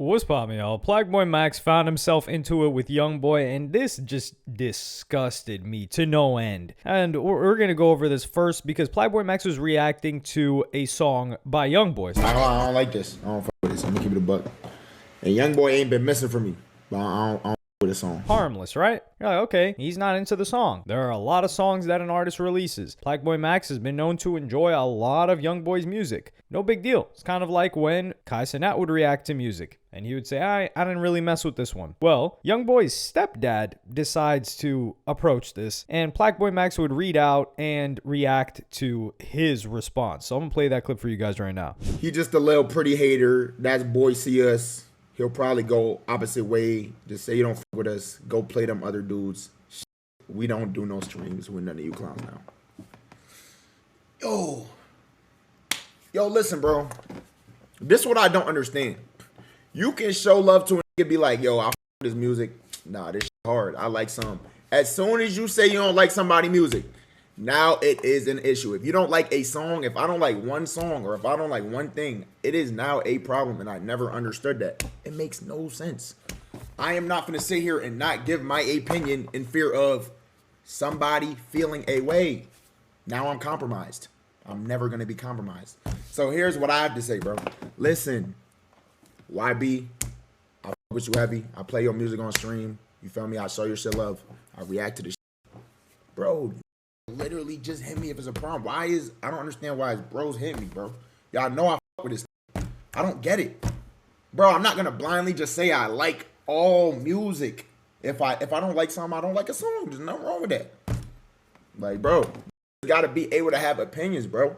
What's poppin', y'all? Plagueboy Max found himself into it with Youngboy, and this just disgusted me to no end. And we're gonna go over this first because Plagueboy Max was reacting to a song by Youngboy. I don't like this. I don't fuck with this. I'm gonna keep it a buck. And Youngboy ain't been missing from me. But I don't fuck with this song. Harmless, right? You're like, okay, he's not into the song. There are a lot of songs that an artist releases. Plagueboy Max has been known to enjoy a lot of Youngboy's music. No big deal. It's kind of like when Kai Cenat would react to music, and he would say, I didn't really mess with this one. Well, Youngboy's stepdad decides to approach this, and Plagueboy Max would read out and react to his response. So I'm gonna play that clip for you guys right now. He just a little pretty hater. That's boy see us. He'll probably go opposite way. Just say you don't fuck with us. Go play them other dudes. We don't do no streams with none of you clowns now. Yo, listen, bro. This is what I don't understand. You can show love to and be like, yo, I fuck with this music. Nah, this shit hard. I like some. As soon as you say you don't like somebody's music, now it is an issue. If you don't like a song, if I don't like one song, or if I don't like one thing, it is now a problem, and I never understood that. It makes no sense. I am not going to sit here and not give my opinion in fear of somebody feeling a way. Now I'm compromised. I'm never going to be compromised. So here's what I have to say, bro. Listen, YB, I fuck with you heavy. I play your music on stream. You feel me? I show your shit love. I react to the shit. Bro, literally just hit me if it's a problem. I don't understand why his bros hit me, bro. Y'all know I fuck with this. I don't get it. Bro, I'm not going to blindly just say I like all music. If I don't like something, I don't like a song. There's nothing wrong with that. Like, bro, you got to be able to have opinions, bro.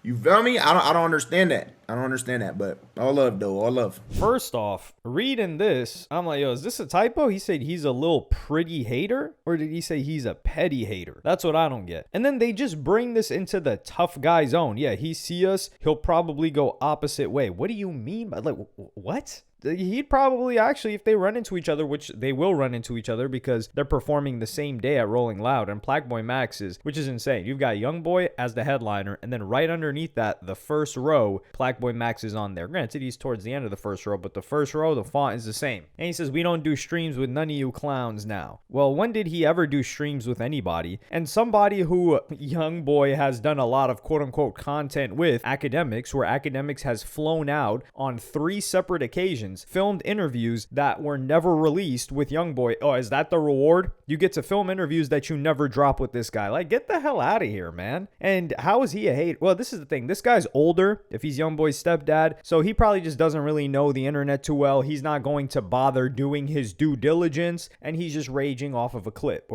You feel me? I don't understand that. I don't understand that, but all love, though. All love. First off, reading this, I'm like, yo, is this a typo? He said he's a little pretty hater? Or did he say he's a petty hater? That's what I don't get. And then they just bring this into the tough guy zone. Yeah, he see us, he'll probably go opposite way. What do you mean by, like, what? He'd probably actually, if they run into each other, which they will run into each other because they're performing the same day at Rolling Loud, and Plagueboy Max is, which is insane. You've got Youngboy as the headliner, and then right underneath that, the first row, Plagueboy Max is on there. Granted, he's towards the end of the first row, but the first row, the font is the same. And he says, we don't do streams with none of you clowns now. Well, when did he ever do streams with anybody? And somebody who Youngboy has done a lot of quote-unquote content with, Academics, where Academics has flown out on 3 separate occasions, filmed interviews that were never released with Youngboy. Oh, is that the reward? You get to film interviews that you never drop with this guy. Like, get the hell out of here, man. And how is he a hate? Well, this is the thing. This guy's older, if he's Youngboy's stepdad, so he probably just doesn't really know the internet too well. He's not going to bother doing his due diligence, and he's just raging off of a clip.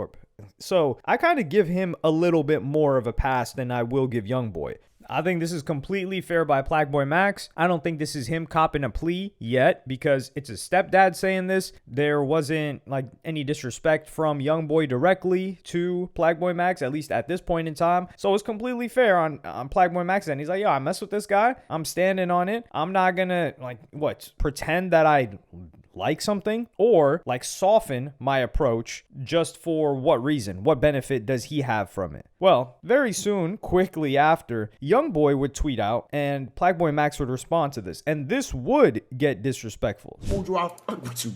So I kind of give him a little bit more of a pass than I will give Youngboy. I think this is completely fair by Plagueboy Max. I don't think this is him copping a plea yet because it's his stepdad saying this. There wasn't like any disrespect from Youngboy directly to Plagueboy Max, at least at this point in time. So it's completely fair on Plagueboy Max. And he's like, yo, I mess with this guy. I'm standing on it. I'm not gonna pretend that I like something or like soften my approach just for what reason? What benefit does he have from it? Well, very soon, quickly after, Youngboy would tweet out and Plagueboy Max would respond to this. And this would get disrespectful. Told you I fuck with you.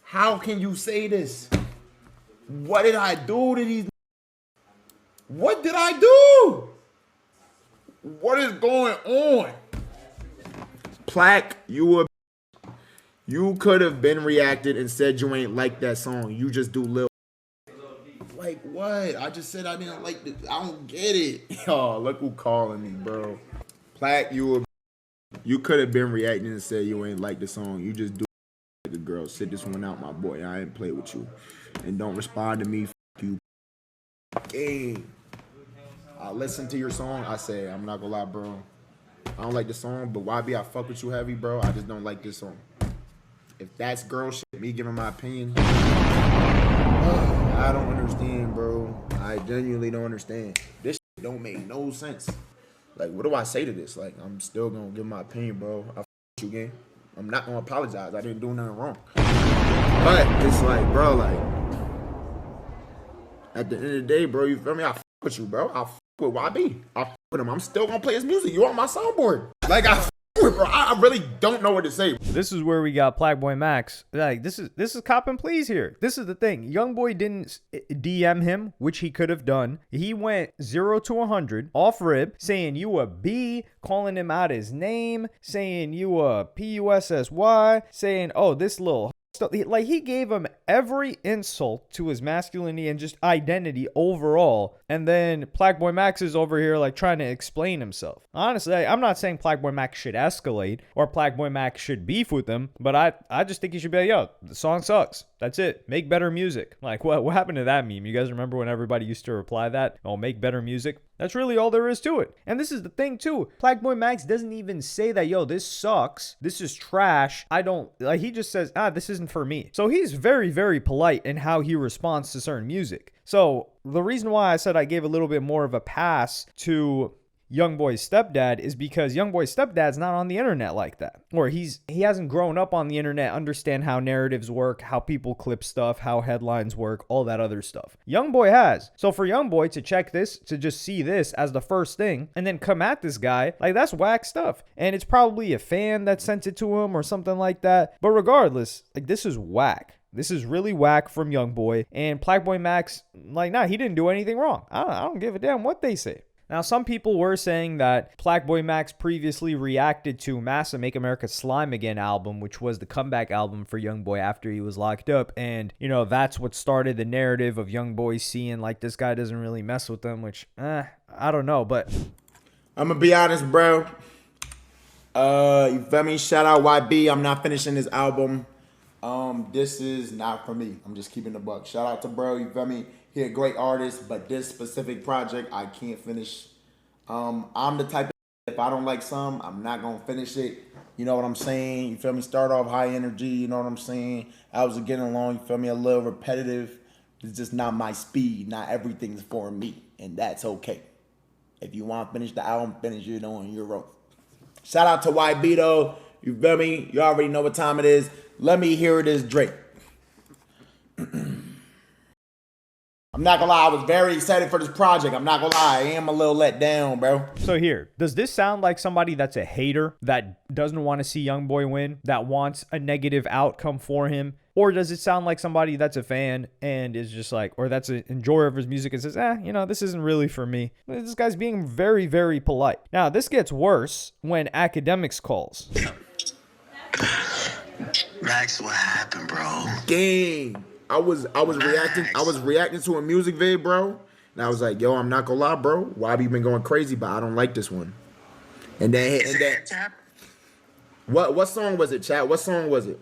How can you say this? What did I do to these? What did I do? What is going on? Plaque, you could have been reacted and said you ain't like that song. You just do little. Like what? I just said I didn't like it. I don't get it. Oh, look who calling me, bro. Plaque, you could have been reacting and said you ain't like the song. You just do like a girl. Sit this one out, my boy. I ain't play with you. And don't respond to me. F you. Game. I listen to your song. I say, I'm not gonna lie, bro. I don't like the song, but YB, I fuck with you heavy, bro. I just don't like this song. If that's girl shit, me giving my opinion, I don't understand, bro. I genuinely don't understand. This shit don't make no sense. Like, what do I say to this? Like, I'm still gonna give my opinion, bro. I fuck with you, gang. I'm not gonna apologize. I didn't do nothing wrong. But it's like, bro, like, at the end of the day, bro, you feel me? I fuck with you, bro. I fuck with YB. I fuck with him. I'm still gonna play his music. You on my soundboard. Like, I bro. I really don't know what to say. This is where we got Plaque Max. Like, this is cop and please here. This is the thing. Youngboy didn't DM him, which he could have done. He went 0 to 100 off rip, saying you a B, calling him out his name, saying you a PUSSY, saying, oh, this little stuff. Like, he gave him every insult to his masculinity and just identity overall. And then Plaque Max is over here like trying to explain himself. Honestly, I'm not saying Plaque Max should escalate or Plaque Max should beef with him, but I just think he should be like, yo, the song sucks. That's it. Make better music. Like, what happened to that meme? You guys remember when everybody used to reply that? Oh, make better music? That's really all there is to it. And this is the thing too. Plaque Max doesn't even say that, yo, this sucks. This is trash. I don't, like, he just says, this isn't for me. So he's very, very polite in how he responds to certain music. So the reason why I said I gave a little bit more of a pass to Youngboy's stepdad is because Youngboy's stepdad's not on the internet like that. Or he hasn't grown up on the internet, understand how narratives work, how people clip stuff, how headlines work, all that other stuff. Youngboy has. So for Youngboy to check this, to just see this as the first thing, and then come at this guy, like, that's whack stuff. And it's probably a fan that sent it to him or something like that. But regardless, like, this is whack. This is really whack from Youngboy. And Plaque Max, like, nah, he didn't do anything wrong. I don't give a damn what they say. Now, some people were saying that Plaque Max previously reacted to Massa Make America Slime Again album, which was the comeback album for Youngboy after he was locked up. And, you know, that's what started the narrative of Youngboy seeing, like, this guy doesn't really mess with them, which, I don't know. But I'm going to be honest, bro. You feel me? Shout out YB. I'm not finishing this album. This is not for me. I'm just keeping the buck. Shout out to bro. You feel me? He a great artist, but this specific project I can't finish. I'm the type of, if I don't like some, I'm not gonna finish it. You know what I'm saying? You feel me? Start off high energy. You know what I'm saying? I was getting along. You feel me? A little repetitive. It's just not my speed. Not everything's for me, and that's okay. If you want to finish the album, finish it on your own. Shout out to YB though. You feel me? You already know what time it is. Let me hear this Drake. I'm not gonna lie, I was very excited for this project. I'm not gonna lie, I am a little let down, bro. So here, does this sound like somebody that's a hater, that doesn't want to see Youngboy win, that wants a negative outcome for him? Or does it sound like somebody that's a fan and is just like, or that's an enjoyer of his music and says, you know, this isn't really for me. This guy's being very, very polite. Now, this gets worse when Academics calls. Max, what happened, bro? Dang. I was reacting to a music vid, bro. And I was like, yo, I'm not gonna lie, bro. YB been going crazy, but I don't like this one. And then what song was it, chat? What song was it?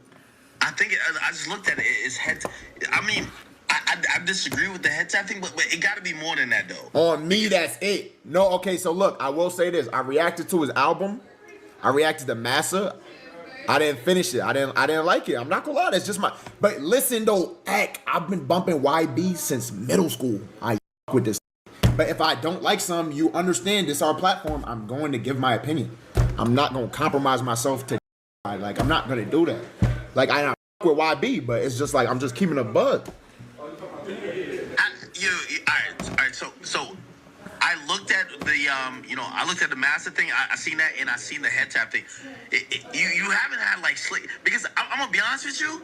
I think I just looked at it. It's head. I mean, I disagree with the head tap thing, but it got to be more than that, though. On me, that's it. No, okay. So look, I will say this. I reacted to his album. I reacted to Massa. I didn't finish it. I didn't like it. I'm not gonna lie. That's just my. But listen though, I've been bumping YB since middle school. I with this. But if I don't like some, you understand this our platform. I'm going to give my opinion. I'm not gonna compromise myself to. Like, I'm not gonna do that. Like, I with YB, but it's just like I'm just keeping a bug. All right. So I looked at the I looked at the master thing. I seen that, and I seen the head tap thing. You haven't had like slick, because I'm gonna be honest with you.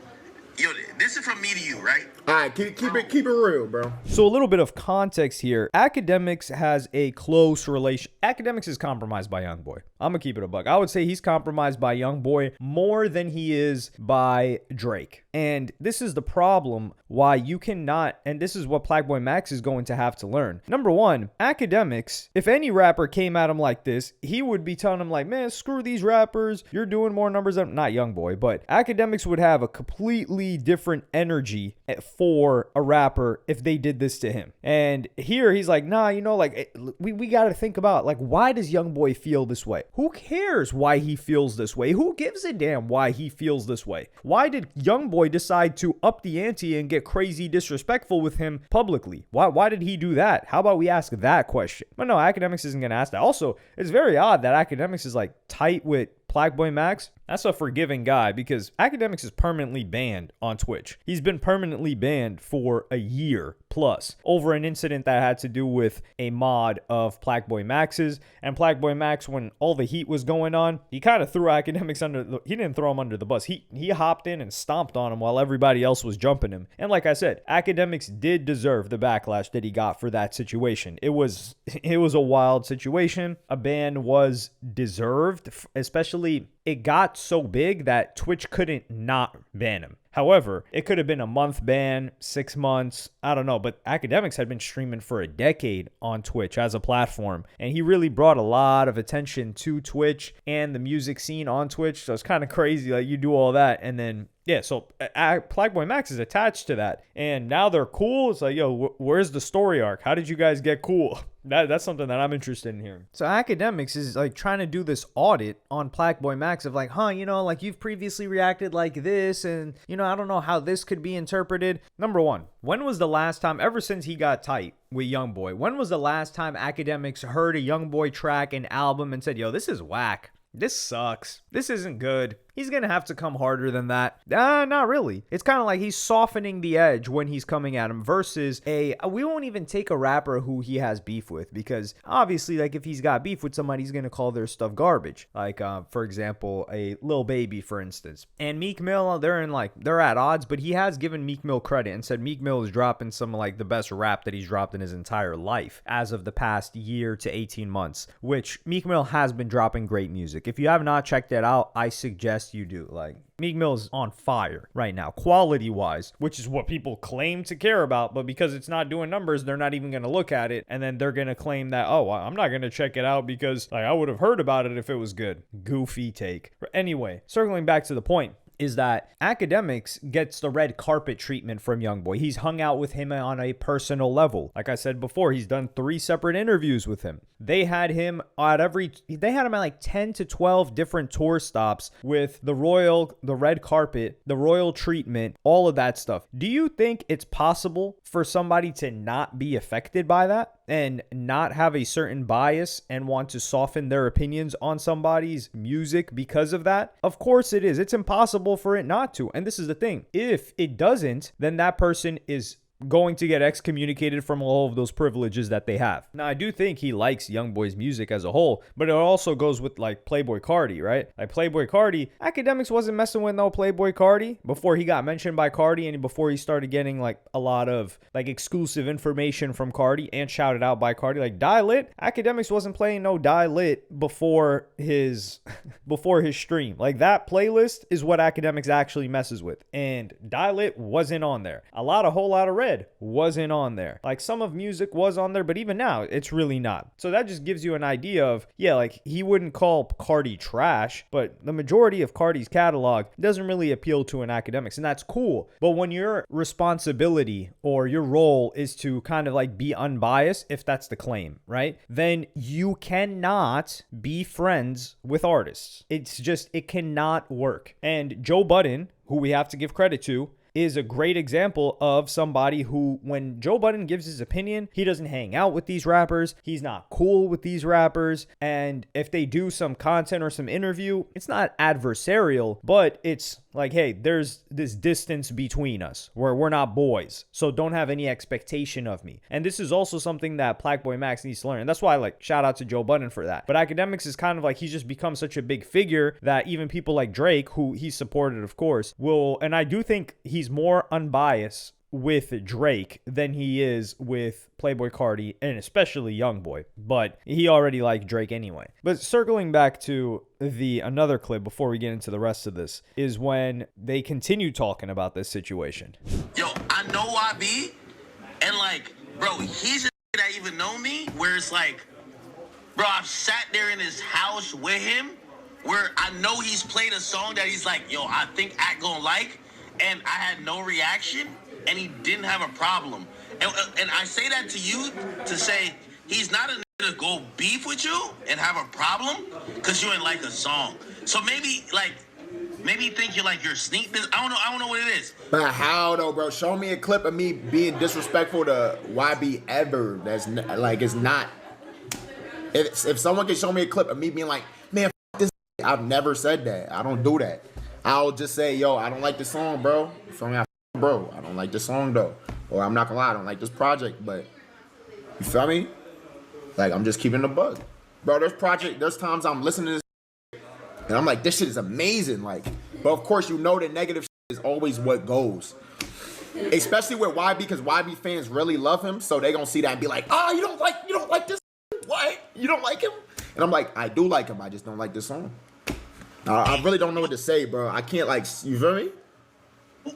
Yo, this is from me to you, right? All right, keep it real, bro. So a little bit of context here. Academics has a close relation. Academics is compromised by Youngboy. I'm gonna keep it a buck. I would say he's compromised by Youngboy more than he is by Drake. And this is the problem why you cannot, and this is what Plaque Max is going to have to learn. Number one, Academics, if any rapper came at him like this, he would be telling him like, man, screw these rappers. You're doing more numbers than, not Youngboy, but Academics would have a completely different energy for a rapper if they did this to him. And here he's like, nah, you know, like, we got to think about, like, why does Youngboy feel this way? Who cares why he feels this way? Who gives a damn why he feels this way? Why did Youngboy decide to up the ante and get crazy disrespectful with him publicly? Why did he do that? How about we ask that question? But no, Academics isn't going to ask that. Also, it's very odd that Academics is like tight with Plaque Max That's a forgiving guy because Academics is permanently banned on Twitch. He's been permanently banned for a year plus over an incident that had to do with a mod of Plaqueboy Max's. And Plaqueboy Max, when all the heat was going on, he kind of threw Academics he didn't throw him under the bus. He hopped in and stomped on him while everybody else was jumping him. And like I said, Academics did deserve the backlash that he got for that situation. It was a wild situation. A ban was deserved, especially it got so big that Twitch couldn't not ban him. However, it could have been a month ban, 6 months, I don't know, but Academics had been streaming for a decade on Twitch as a platform, and he really brought a lot of attention to Twitch and the music scene on Twitch, so it's kind of crazy, like, you do all that, and then yeah, so Plaqueboy Max is attached to that, and now they're cool. It's like, yo, where's the story arc? How did you guys get cool? That's something that I'm interested in hearing. So Academics is like trying to do this audit on Plaqueboy Max of like, like you've previously reacted like this, and I don't know how this could be interpreted. Number one, when was the last time, ever since he got tight with Youngboy, when was the last time Academics heard a Youngboy track and album and said, yo, this is whack? This sucks. This isn't good. He's going to have to come harder than that. Not really. It's kind of like he's softening the edge when he's coming at him versus we won't even take a rapper who he has beef with, because obviously, like, if he's got beef with somebody, he's going to call their stuff garbage. Like, for example, a Lil Baby, for instance. And Meek Mill, they're at odds, but he has given Meek Mill credit and said Meek Mill is dropping some like the best rap that he's dropped in his entire life as of the past year to 18 months, which Meek Mill has been dropping great music. If you have not checked it out, I suggest you do. Like, Meek Mill's on fire right now, quality-wise, which is what people claim to care about, but because it's not doing numbers, they're not even going to look at it, and then they're going to claim that, oh, I'm not going to check it out because I would have heard about it if it was good. Goofy take. Anyway, circling back to the point, is that Academics gets the red carpet treatment from Youngboy. He's hung out with him on a personal level. Like I said before, he's done 3 separate interviews with him. They had him at like 10 to 12 different tour stops with the red carpet, the royal treatment, all of that stuff. Do you think it's possible for somebody to not be affected by that and not have a certain bias and want to soften their opinions on somebody's music because of that? Of course it is. It's impossible for it not to. And this is the thing. If it doesn't, then that person is going to get excommunicated from all of those privileges that they have. Now, I do think he likes Youngboy's music as a whole, but it also goes with like Playboi Carti, right? Like Playboi Carti, Academics wasn't messing with no Playboi Carti before he got mentioned by Carti and before he started getting like a lot of like exclusive information from Carti and shouted out by Carti. Like Die Lit, Academics wasn't playing no Die Lit before his stream. Like that playlist is what Academics actually messes with, and Die Lit wasn't on there. Whole lot of Red wasn't on there. Like some of music was on there, but even now it's really not. So that just gives you an idea of, yeah, like he wouldn't call Carti trash, but the majority of Carti's catalog doesn't really appeal to an Academics, and that's cool. But when your responsibility or your role is to kind of like be unbiased, if that's the claim, right? Then you cannot be friends with artists. It cannot work. And Joe Budden, who we have to give credit to, is a great example of somebody who, when Joe Budden gives his opinion, he doesn't hang out with these rappers. He's not cool with these rappers. And if they do some content or some interview, it's not adversarial, but it's like, hey, there's this distance between us where we're not boys. So don't have any expectation of me. And this is also something that Plaqueboy Max needs to learn. And that's why, like, shout out to Joe Budden for that. But Academics is kind of like, he's just become such a big figure that even people like Drake, who he supported, of course, and I do think he's more unbiased with Drake than he is with Playboi Carti and especially Youngboy, but he already liked Drake anyway. But circling back to another clip before we get into the rest of this is when they continue talking about this situation. Yo, I know YB, and like, bro, he's a that even know me, where it's like, bro, I've sat there in his house with him where I know he's played a song that he's like, yo, I think Act gonna like, and I had no reaction, and he didn't have a problem. And I say that to you to say he's not a nigga to go beef with you and have a problem because you ain't like a song. So maybe think you're sneak this. I don't know what it is. But how though, bro? Show me a clip of me being disrespectful to YB ever. That's like, it's not. If someone can show me a clip of me being like, man, this I've never said that. I don't do that. I'll just say, yo, I don't like the song, bro. You feel me? Bro, I don't like the song though. Or I'm not gonna lie, I don't like this project, but you feel me? Like, I'm just keeping the bug. Bro, there's times I'm listening to this and I'm like, this shit is amazing. Like, but of course, you know that negative shit is always what goes. Especially with YB, because YB fans really love him, so they gonna see that and be like, oh, you don't like this? What? You don't like him? And I'm like, I do like him, I just don't like this song. I really don't know what to say, bro. I can't, like, you feel me?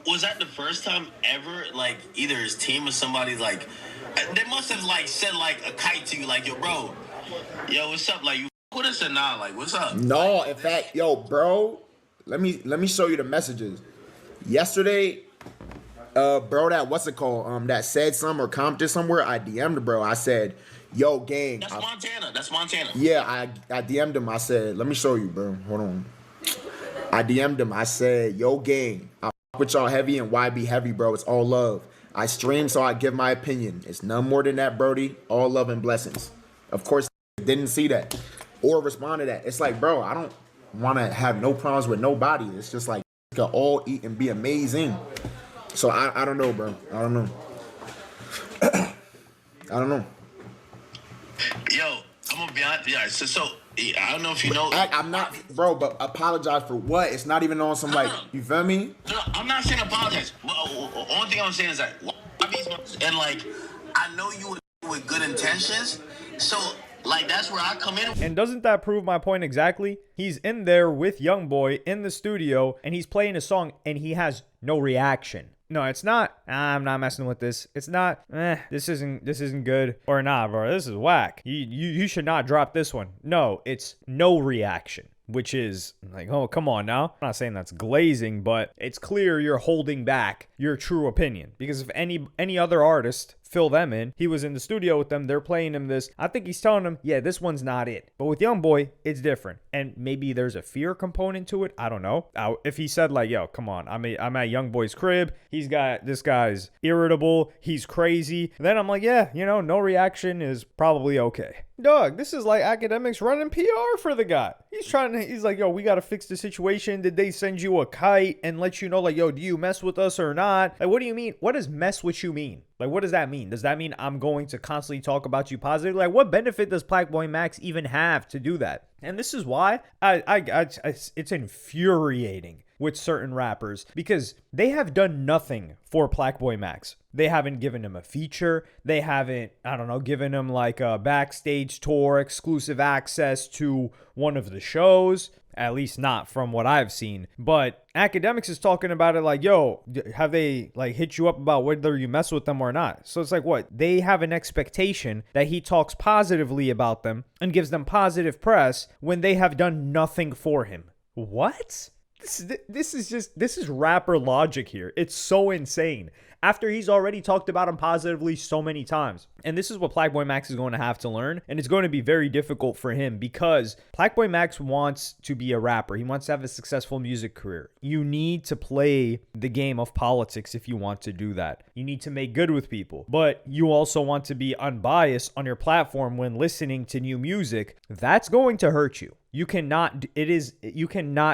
Was that the first time ever, like, either his team or somebody, like, they must have, like, said, like, a kite to you, like, yo, bro, yo, what's up? Like, you with us or not? Like, what's up? No, in fact, yo, bro, let me show you the messages. Yesterday, bro, that what's it called? That said something or commented somewhere. I DM'd bro. I said, "Yo, gang." That's Montana. That's Montana. Yeah, I DM'd him. I said, "Let me show you, bro. Hold on." I DM'd him. I said, "Yo, gang. I fuck with y'all heavy and YB heavy, bro. It's all love. I stream, so I give my opinion. It's none more than that, Brody. All love and blessings." Of course, didn't see that or respond to that. It's like, bro, I don't want to have no problems with nobody. It's just like, we can all eat and be amazing. So I don't know, bro. I don't know. I don't know. Yo, I'm gonna be honest. Yeah, so I don't know if you know. I'm not, bro, but apologize for what? It's not even on some, like, you feel me? No, I'm not saying apologize. Only thing I'm saying is that, and like, I know you with good intentions, so like that's where I come in. And doesn't that prove my point exactly? He's in there with YoungBoy in the studio and he's playing a song and he has no reaction. No, it's not, I'm not messing with this. It's not, this isn't good. Or nah, bro, this is whack. You should not drop this one. No, it's no reaction. Which is like, oh, come on now. I'm not saying that's glazing, but it's clear you're holding back your true opinion. Because if any other artist, fill them in, he was in the studio with them, they're playing him this, I think he's telling them, yeah, this one's not it. But with YoungBoy, it's different. And maybe there's a fear component to it. I don't know. If he said like, yo, come on, I'm at YoungBoy's crib, this guy's irritable, he's crazy, then I'm like, yeah, no reaction is probably okay. Dog, this is like academics running PR for the guy. He's like, yo, we got to fix the situation. Did they send you a kite and let you know, like, yo, do you mess with us or not? Like, what do you mean? What does mess with you mean? Like, what does that mean? Does that mean I'm going to constantly talk about you positively? Like, what benefit does Plaqueboy Max even have to do that? And this is why it's infuriating with certain rappers, because they have done nothing for Plaqueboy Max. They haven't given him a feature. They haven't, given him like a backstage tour, exclusive access to one of the shows. At least not from what I've seen. But academics is talking about it like, yo, have they like hit you up about whether you mess with them or not? So it's like, what? They have an expectation that he talks positively about them and gives them positive press when they have done nothing for him. What? This is rapper logic here. It's so insane. After he's already talked about him positively so many times. And this is what Plaqueboy Max is going to have to learn. And it's going to be very difficult for him because Plaqueboy Max wants to be a rapper. He wants to have a successful music career. You need to play the game of politics if you want to do that. You need to make good with people. But you also want to be unbiased on your platform when listening to new music. That's going to hurt you. You cannot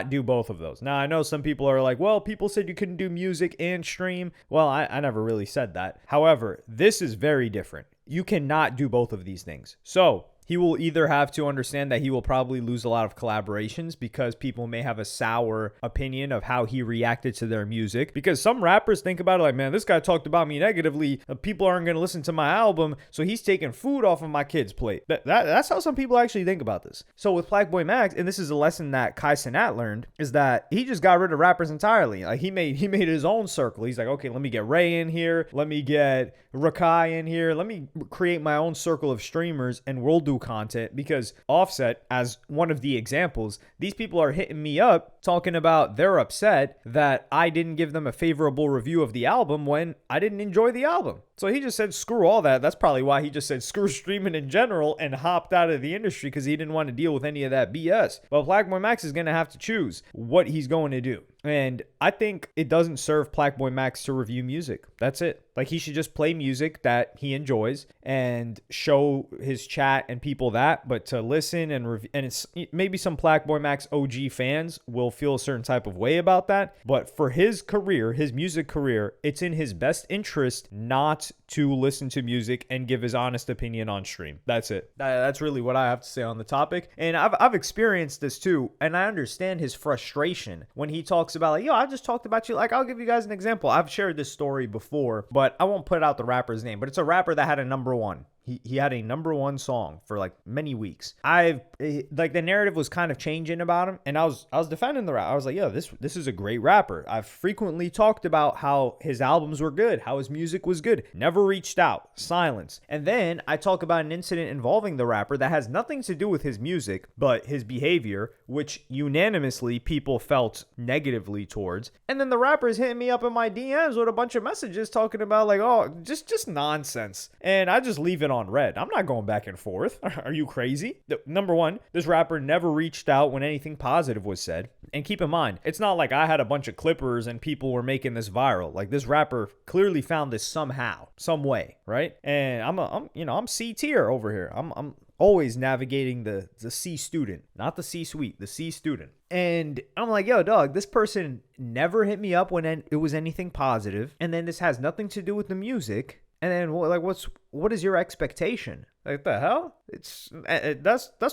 do both of those. Now, I know some people are like, well, people said you couldn't do music and stream. Well, I never really said that. However, this is very different. You cannot do both of these things. So he will either have to understand that he will probably lose a lot of collaborations because people may have a sour opinion of how he reacted to their music. Because some rappers think about it like, man, this guy talked about me negatively. People aren't going to listen to my album, so he's taking food off of my kid's plate. That's how some people actually think about this. So with Plaqueboy Max, and this is a lesson that Kai Cenat learned, is that he just got rid of rappers entirely. Like he made his own circle. He's like, okay, let me get Ray in here. Let me get Rakai in here. Let me create my own circle of streamers and we'll do content. Because Offset, as one of the examples, these people are hitting me up talking about they're upset that I didn't give them a favorable review of the album when I didn't enjoy the album. So he just said, screw all that. That's probably why he just said, screw streaming in general and hopped out of the industry because he didn't want to deal with any of that BS. But Blackboy Max is going to have to choose what he's going to do. And I think it doesn't serve Blackboy Max to review music. That's it. Like, he should just play music that he enjoys and show his chat and people that. But to listen and review, and it's maybe some Blackboy Max OG fans will feel a certain type of way about that. But for his career, his music career, it's in his best interest not to listen to music and give his honest opinion on stream. That's it. That's really what I have to say on the topic. And I've experienced this too, and I understand his frustration when he talks about, like, yo, I just talked about you. Like, I'll give you guys an example. I've shared this story before, but I won't put out the rapper's name, but it's a rapper that had a number one. He had a number one song for like many weeks. Like, the narrative was kind of changing about him, and I was defending the rap. I was like, yo, this is a great rapper. I've frequently talked about how his albums were good, how his music was good. Never reached out. Silence. And then I talk about an incident involving the rapper that has nothing to do with his music, but his behavior, which unanimously people felt negatively towards. And then the rapper is hitting me up in my DMs with a bunch of messages talking about, like, oh, just nonsense. And I just leave it on red. I'm not going back and forth. Are you crazy? Number one, this rapper never reached out when anything positive was said. And keep in mind, it's not like I had a bunch of clippers and people were making this viral. Like, this rapper clearly found this somehow, some way, right? And I'm C tier over here. I'm always navigating the C student, not the C suite, the C student. And I'm like, yo, dog, this person never hit me up when it was anything positive. And then this has nothing to do with the music. And then, like, what is your expectation? Like, the hell? That's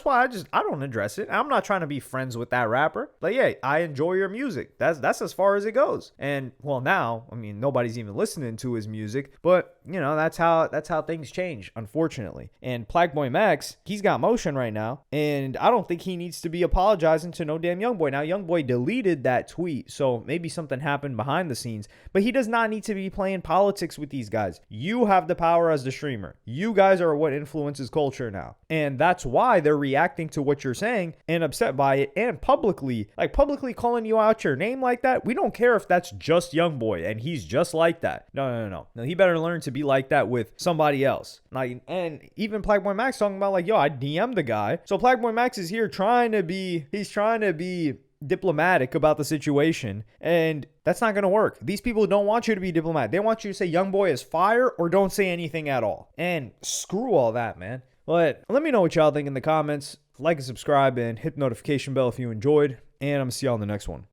why I don't address it. I'm not trying to be friends with that rapper. Like, yeah, I enjoy your music. That's as far as it goes. And, well, now, I mean, nobody's even listening to his music, but, you know, that's how things change, unfortunately. And Blackboy Max, he's got motion right now, and I don't think he needs to be apologizing to no damn Youngboy. Now, Youngboy deleted that tweet, so maybe something happened behind the scenes, but he does not need to be playing politics with these guys. You have the power as the streamer. You guys are what influences culture now. And that's why they're reacting to what you're saying and upset by it, and publicly calling you out your name like that. We don't care if that's just Youngboy and he's just like that. No. He better learn to be like that with somebody else. Like, and even Blackboy Max talking about, like, yo, I DM'd the guy. So Blackboy Max is here trying to be diplomatic about the situation, and that's not going to work. These people don't want you to be diplomatic. They want you to say Youngboy is fire or don't say anything at all. And screw all that, man. But let me know what y'all think in the comments. Like and subscribe and hit the notification bell if you enjoyed, and I'm gonna see y'all in the next one.